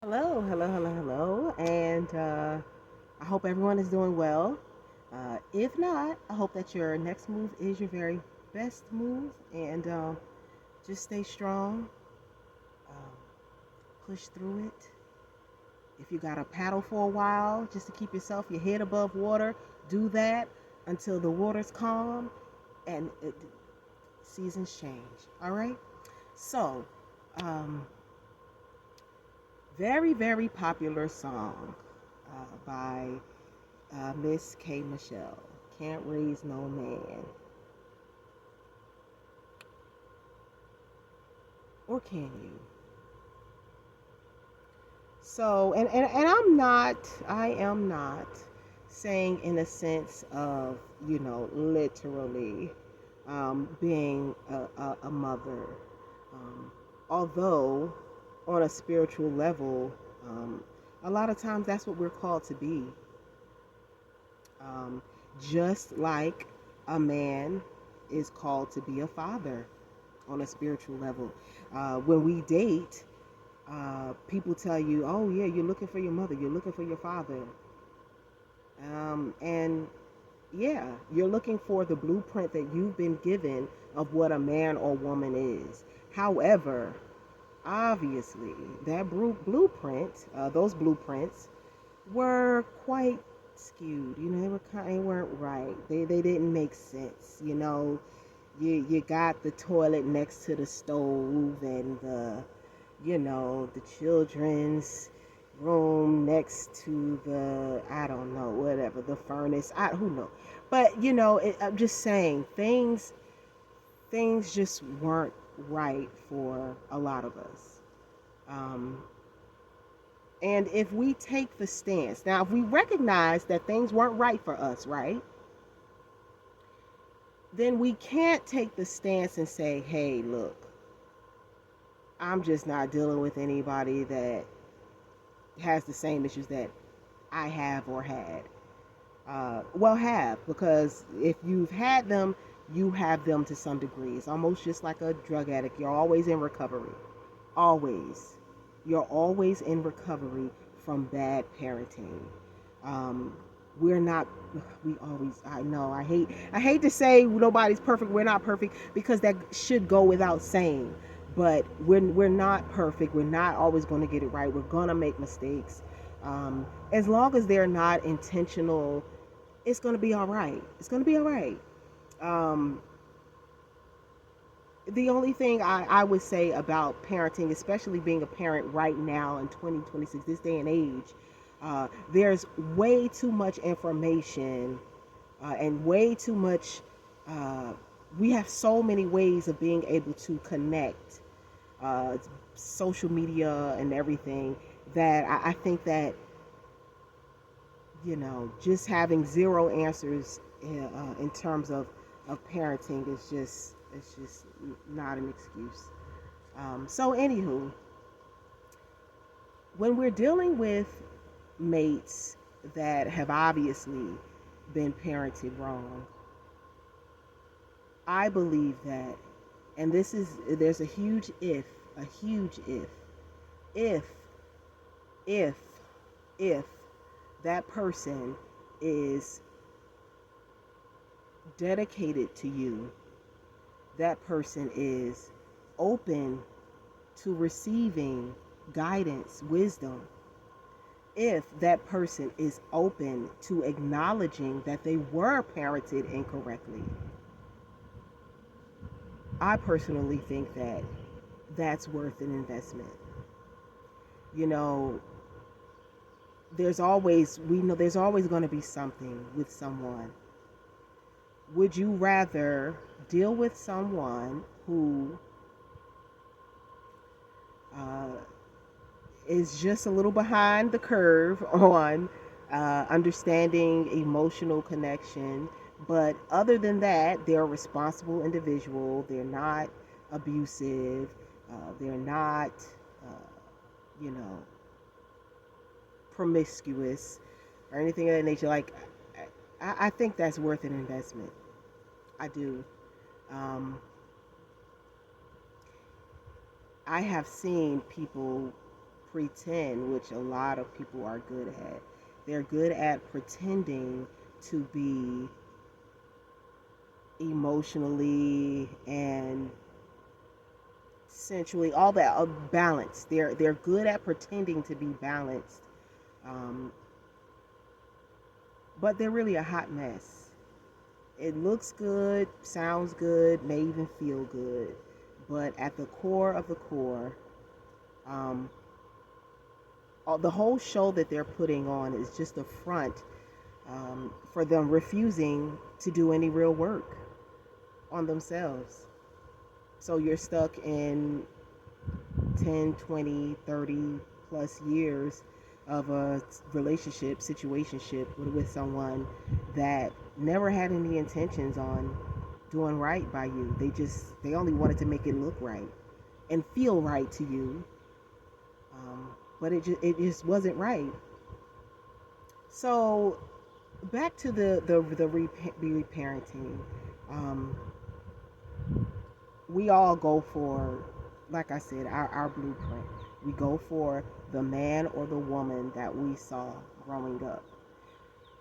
Hello, hello, hello, hello, and I hope everyone is doing well. If not, I hope that your next move is your very best move, and just stay strong, um, push through it. If you got to paddle for a while just to keep your head above water, do that until the water's calm and seasons change. All right. So, um, very popular song by Miss K. Michelle. Can't raise no man. Or can you? So, and I am not saying in a sense of, literally being a mother. Um, Although, on a spiritual level, um, a lot of times that's what we're called to be. Um, just like a man is called to be a father on a spiritual level. When we date, people tell you, oh, yeah, you're looking for your mother, you're looking for your father. And yeah, you're looking for the blueprint that you've been given of what a man or woman is. However, obviously, that blueprint, those blueprints, were quite skewed. They weren't right. They didn't make sense. You got the toilet next to the stove and the children's room next to the, I don't know, whatever, the furnace. Who knows? But I'm just saying things just weren't right for a lot of us. Um, and if we take the stance, now if we recognize that things weren't right for us, right? Then we can't take the stance and say, hey, look, I'm just not dealing with anybody that has the same issues that I have or had. Well, have, because if you've had them, you have them to some degree. It's almost just like a drug addict. You're always in recovery. Always. You're always in recovery from bad parenting. Um, we're not we always I know I hate to say nobody's perfect, we're not perfect, because that should go without saying, but we're not perfect, we're not always going to get it right, we're going to make mistakes. As long as they're not intentional, it's going to be all right. It's going to be all right. um, the only thing I would say about parenting, especially being a parent right now in 2026, this day and age, there's way too much information, and way too much. Uh, we have so many ways of being able to connect, uh, social media and everything, that I think that just having zero answers in terms of parenting is just it's just not an excuse. So anywho, when we're dealing with mates that have obviously been parented wrong, I believe that, and there's a huge if if if that person is dedicated to you, that person is open to receiving guidance, wisdom, if that person is open to acknowledging that they were parented incorrectly, I personally think that that's worth an investment. You know, we know there's always going to be something with someone. Would you rather deal with someone who uh, is just a little behind the curve on understanding emotional connection, but other than that, they're a responsible individual. They're not abusive. They're not, uh, you know, promiscuous or anything of that nature. Like, I think that's worth an investment. I do. Um, I have seen people pretend, which a lot of people are good at. They're good at pretending to be emotionally and sensually, all that, balanced. They're good at pretending to be balanced, um, but they're really a hot mess. It looks good, sounds good, may even feel good, but at the core of the core, um, the whole show that they're putting on is just a front, for them refusing to do any real work on themselves. So you're stuck in 10, 20, 30 plus years of a relationship, situationship with someone that never had any intentions on doing right by you. They only wanted to make it look right and feel right to you. But it just wasn't right. So back to the reparenting. Um, we all go for, like I said, our blueprint. We go for the man or the woman that we saw growing up.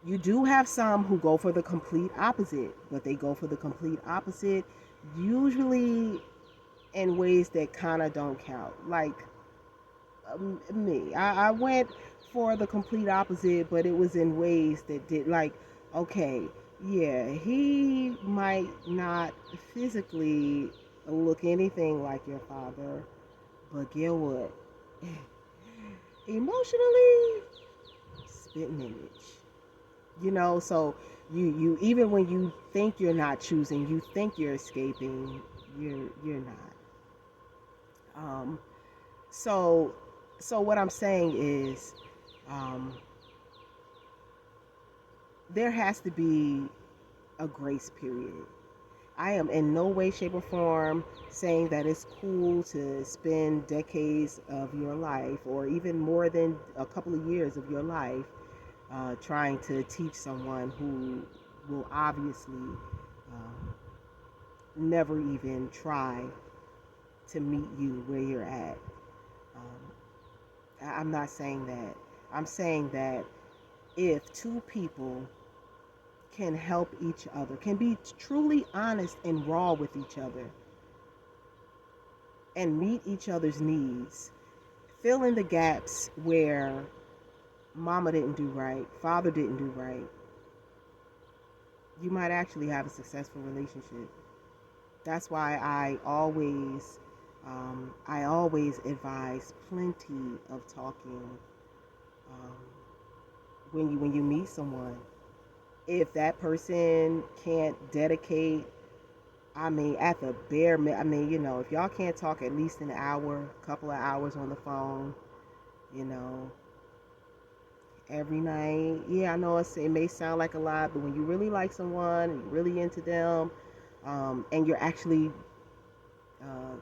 You do have some who go for the complete opposite, but they go for the complete opposite usually in ways that kind of don't count. Like, me, I went for the complete opposite, but it was in ways that did, like, okay, yeah, he might not physically look anything like your father, but get what? Emotionally, spitting image. So you even when you think you're not choosing, you think you're escaping, you're not. Um, so so what I'm saying is, um, there has to be a grace period. I am in no way, shape, or form saying that it's cool to spend decades of your life, or even more than a couple of years of your life, trying to teach someone who will obviously never even try to meet you where you're at. I'm not saying that. I'm saying that if two people can help each other, can be truly honest and raw with each other, and meet each other's needs, fill in the gaps where mama didn't do right, father didn't do right, you might actually have a successful relationship. That's why I always advise plenty of talking, um, when you meet someone. If that person can't dedicate, I mean, at the I mean, if y'all can't talk at least an hour, couple of hours on the phone, you know, every night. Yeah, I know it may sound like a lot, but when you really like someone and you're really into them, and you're actually uh,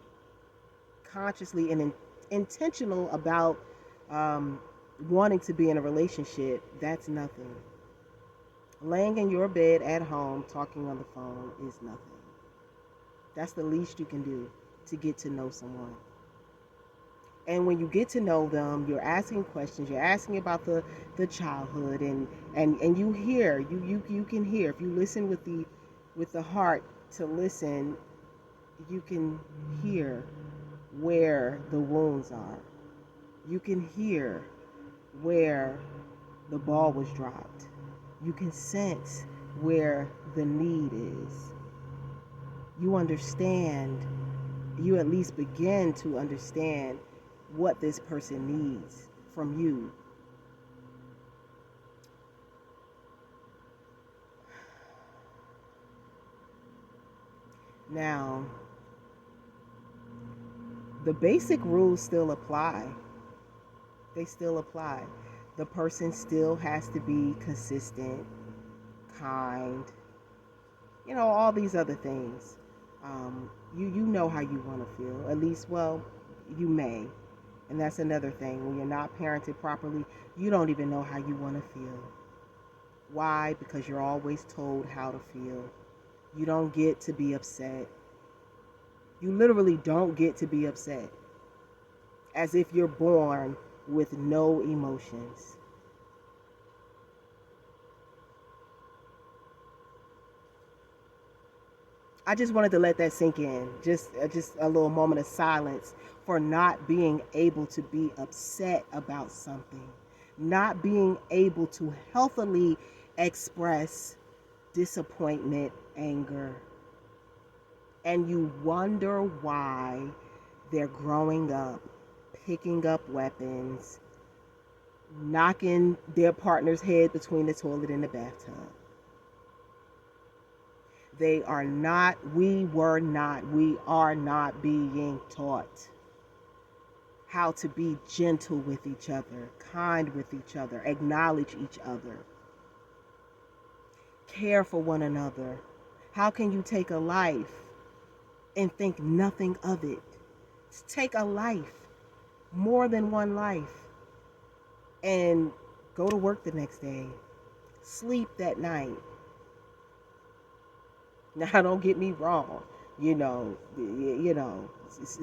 consciously and intentional about, um, wanting to be in a relationship, that's nothing. Laying in your bed at home talking on the phone is nothing. That's the least you can do to get to know someone. And when you get to know them, you're asking questions, you're asking about the childhood, and you can hear, if you listen with the heart to listen, you can hear where the wounds are. You can hear where the ball was dropped. You can sense where the need is. You understand, you at least begin to understand what this person needs from you. Now, the basic rules still apply. They still apply. The person still has to be consistent, kind, all these other things. You know how you want to feel. At least, well, you may. And that's another thing. When you're not parented properly, you don't even know how you want to feel. Why? Because you're always told how to feel. You don't get to be upset. You literally don't get to be upset. As if you're born with no emotions. I just wanted to let that sink in. Just a little moment of silence for not being able to be upset about something, not being able to healthily express disappointment, anger, and you wonder why they're growing up, picking up weapons, knocking their partner's head between the toilet and the bathtub. They are not, we are not being taught how to be gentle with each other, kind with each other, acknowledge each other, care for one another. How can you take a life and think nothing of it? Take a life, more than one life, and go to work the next day, sleep that night. Now, don't get me wrong.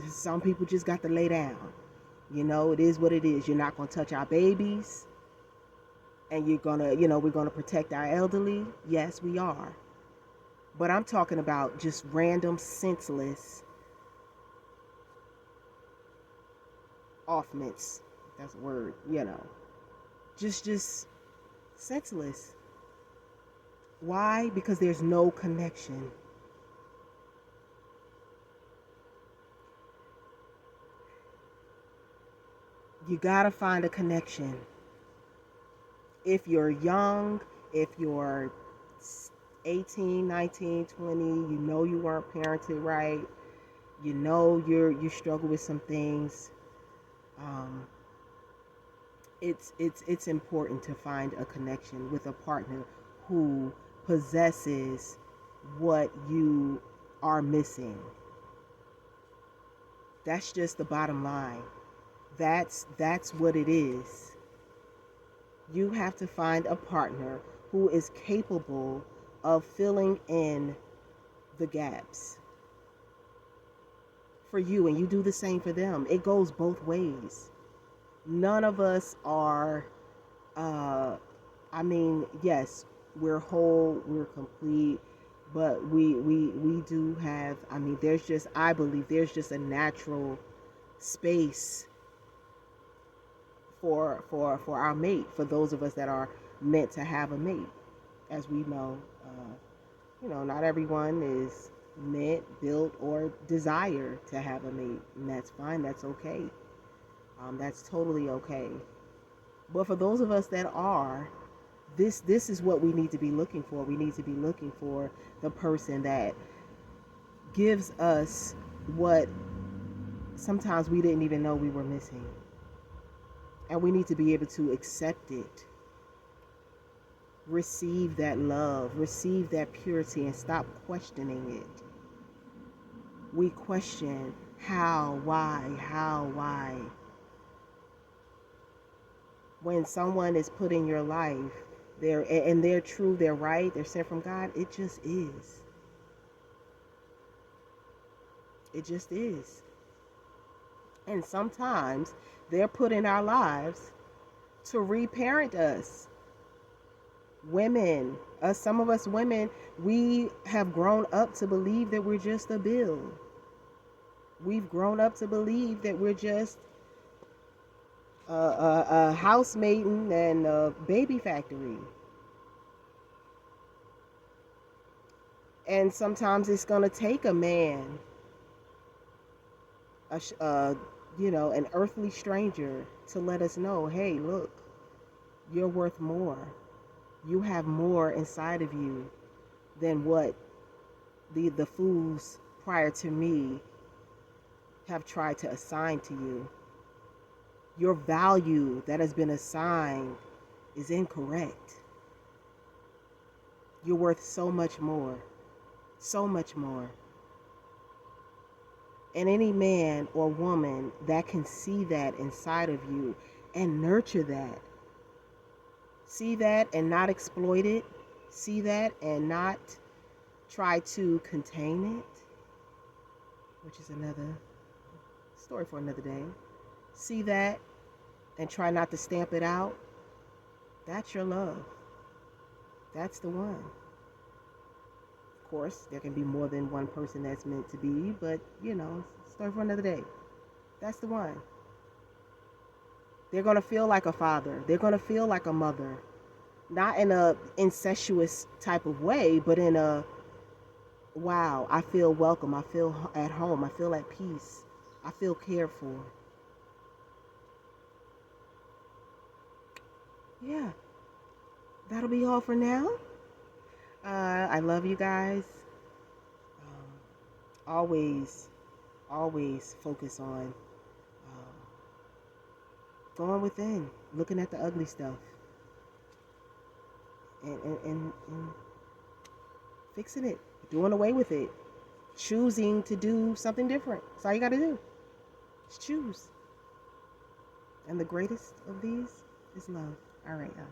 Some people just got to lay down. It is what it is. You're not going to touch our babies, and we're going to protect our elderly. Yes, we are. But I'm talking about just random, senseless offense. That's a word. Just senseless. Why? Because there's no connection. You gotta find a connection. If you're young, if you're 18, 19, 20, you weren't parented right, you struggle with some things. It's important to find a connection with a partner who possesses what you are missing. That's just the bottom line. That's what it is. You have to find a partner who is capable of filling in the gaps for you, and you do the same for them. It goes both ways. None of us are yes, we're whole, we're complete, but we do have, I believe there's just a natural space for our mate, for those of us that are meant to have a mate. As we know, not everyone is meant, built, or desire to have a mate, and that's fine. That's okay. That's totally okay. But for those of us that are, this is what we need to be looking for. We need to be looking for the person that gives us what sometimes we didn't even know we were missing. And we need to be able to accept it, receive that love, receive that purity, and stop questioning it. We question how, why. When someone is put in your life, they're true, they're right, they're sent from God, it just is. It just is. And sometimes they're put in our lives to reparent us. Women, some of us women, we have grown up to believe that we're just a bill. We've grown up to believe that we're just a housemaiden and a baby factory. And sometimes it's going to take a man, an earthly stranger, to let us know, hey, look, you're worth more. You have more inside of you than what the fools prior to me have tried to assign to you. Your value that has been assigned is incorrect. You're worth so much more. So much more. And any man or woman that can see that inside of you and nurture that, see that and not exploit it, see that and not try to contain it, which is another story for another day. See that and try not to stamp it out, that's your love. That's the one. Of course, there can be more than one person that's meant to be, but story for another day. That's the one. They're going to feel like a father. They're going to feel like a mother. Not in a incestuous type of way, but in a, wow, I feel welcome. I feel at home. I feel at peace. I feel cared for. Yeah, that'll be all for now. I love you guys. Always, always focus on going within, looking at the ugly stuff, and fixing it, doing away with it, choosing to do something different. That's all you got to do. Just choose. And the greatest of these is love. All right, y'all.